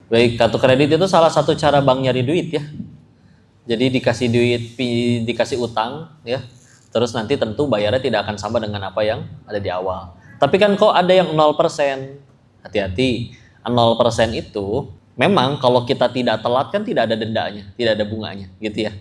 Baik, kartu kredit itu salah satu cara bank nyari duit ya. Jadi dikasih duit, dikasih utang ya. Terus nanti tentu bayarnya tidak akan sama dengan apa yang ada di awal. Tapi kan kok ada yang 0%. Hati-hati. 0% itu memang kalau kita tidak telat kan tidak ada dendanya, tidak ada bunganya gitu ya.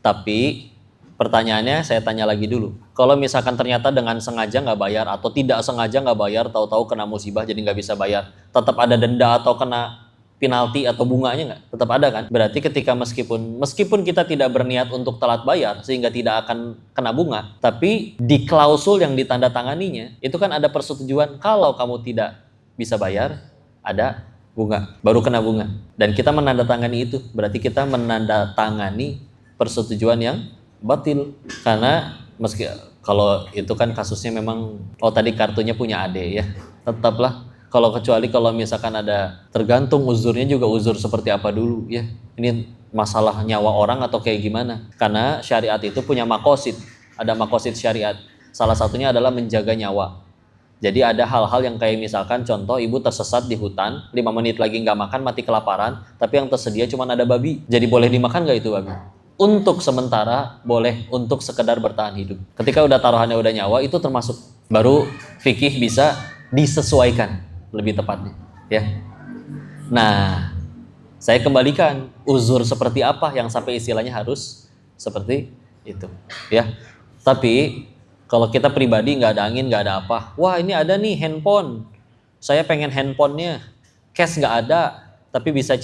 Tapi pertanyaannya saya tanya lagi dulu. Kalau misalkan ternyata dengan sengaja nggak bayar atau tidak sengaja nggak bayar, tahu-tahu kena musibah jadi nggak bisa bayar, tetap ada denda atau kena penalti atau bunganya nggak? Tetap ada kan? Berarti ketika meskipun kita tidak berniat untuk telat bayar sehingga tidak akan kena bunga, tapi di klausul yang ditandatanganinya itu kan ada persetujuan kalau kamu tidak bisa bayar ada bunga, baru kena bunga. Dan kita menandatangani itu, berarti kita menandatangani persetujuan yang batil. Karena meski kalau itu kan kasusnya memang tadi kartunya punya adik ya, tetaplah kecuali kalau misalkan ada, tergantung uzurnya juga uzur seperti apa dulu ya. Ini masalah nyawa orang atau kayak gimana. Karena syariat itu punya makosid, ada makosid syariat. Salah satunya adalah menjaga nyawa. Jadi ada hal-hal yang kayak misalkan contoh ibu tersesat di hutan, 5 menit lagi nggak makan mati kelaparan, tapi yang tersedia cuma ada babi. Jadi boleh dimakan nggak itu babi? Untuk sementara boleh, untuk sekedar bertahan hidup. Ketika udah taruhannya udah nyawa itu termasuk, baru fikih bisa disesuaikan lebih tepatnya ya. Nah, saya kembalikan uzur seperti apa yang sampai istilahnya harus seperti itu ya. Tapi kalau kita pribadi nggak ada angin nggak ada apa, wah ini ada nih handphone, saya pengen handphonenya, cash nggak ada tapi bisa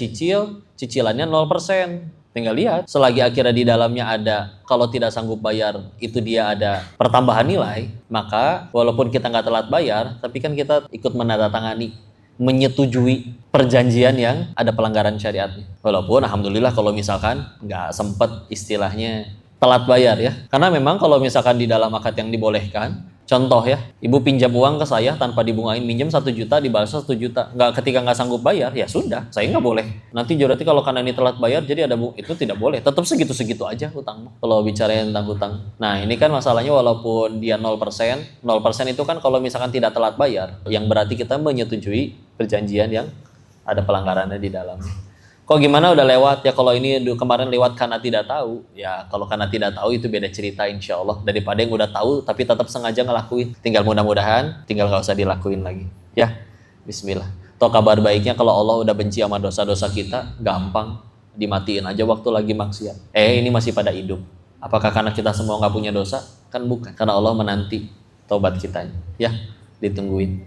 cicilannya 0%. Tinggal lihat, selagi akhirnya di dalamnya ada, kalau tidak sanggup bayar, itu dia ada pertambahan nilai, maka walaupun kita nggak telat bayar, tapi kan kita ikut menandatangani, menyetujui perjanjian yang ada pelanggaran syariatnya. Walaupun alhamdulillah kalau misalkan nggak sempet istilahnya telat bayar ya. Karena memang kalau misalkan di dalam akad yang dibolehkan, contoh ya, ibu pinjam uang ke saya tanpa dibungain, minjem 1 juta dibalas 1 juta, ketika nggak sanggup bayar ya sudah, saya nggak boleh. Nanti berarti kalau karena ini telat bayar jadi ada itu tidak boleh, tetap segitu-segitu aja hutang. Kalau bicara tentang hutang, nah ini kan masalahnya walaupun dia 0%, 0% itu kan kalau misalkan tidak telat bayar, yang berarti kita menyetujui perjanjian yang ada pelanggarannya di dalamnya. Kok gimana udah lewat ya, kalau ini kemarin lewat karena tidak tahu ya, kalau karena tidak tahu itu beda cerita insya Allah, daripada yang udah tahu tapi tetap sengaja ngelakuin. Tinggal mudah-mudahan tinggal gak usah dilakuin lagi ya. Bismillah. Toh kabar baiknya kalau Allah udah benci sama dosa-dosa kita, gampang dimatiin aja waktu lagi maksiat. Ini masih pada hidup. Apakah karena kita semua gak punya dosa? Kan bukan, karena Allah menanti taubat kita ya, ditungguin.